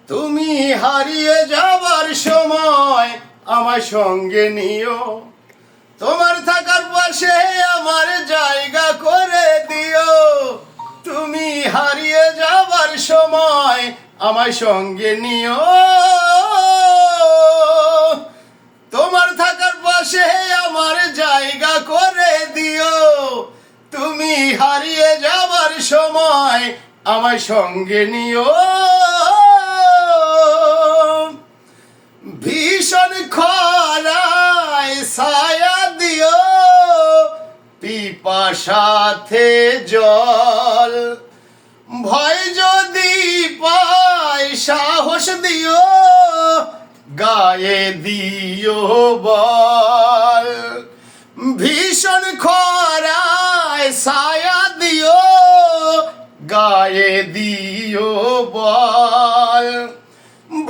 তুমি হারিয়ে যাবার সময় আমার সঙ্গে নিও, তোমার থাকার পাশে আমার জায়গা করে দিও। তুমি হারিয়ে যাবার সময় আমার সঙ্গে নিও, তোমার থাকার পাশে আমার জায়গা করে দিও। তুমি হারিয়ে যাবার সময় আমার সঙ্গে নিও। ভীষণ খরায় ছায়া দিও, পিপাসাতে জল। ভয় যদি পাই সাহস দিও, গায়ে দিও বল। ভীষণ খরায় ছায়া দিও, গায়ে দিও বল।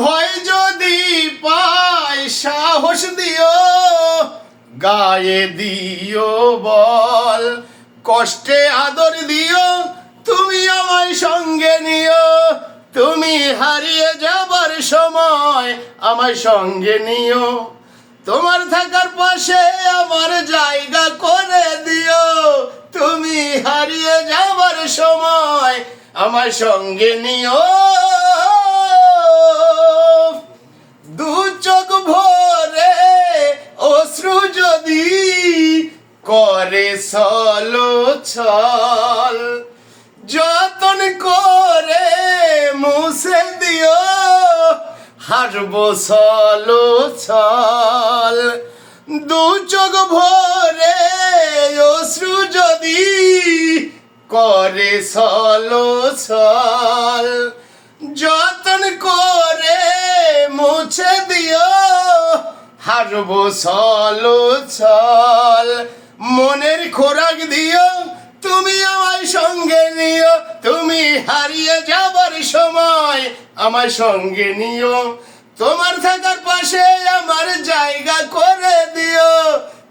ভয় যদি পাই সাহস দিও, গায়ে দিও বল। কষ্টে আদর দিও, তুমি আমায় সঙ্গে নিও। তুমি হারিয়ে যাবার সময় আমায় সঙ্গে নিও, তোমার থাকার পাশে আমার জায়গা করে দিও। তুমি হারিয়ে যাবার সময় আমার সঙ্গে নিও। দু চোখ ভরে অশ্রু যদি করে ছল, যতন করে মুছে দিও, হাসবো ছল। দু চোখ ভরে অশ্রু যদি করে ছল, যতন করে মুছে দিও, হাসবো ছল। মনের খোরাক দিও, তুমি আমায় সঙ্গে নিও। তুমি হারিয়ে যাবার সময় আমার সঙ্গে নিও, তোমার থাকার পাশে আমার জায়গা করে দিও।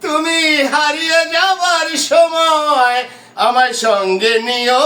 তুমি হারিয়ে যাবার সময় আমার সঙ্গে নিও।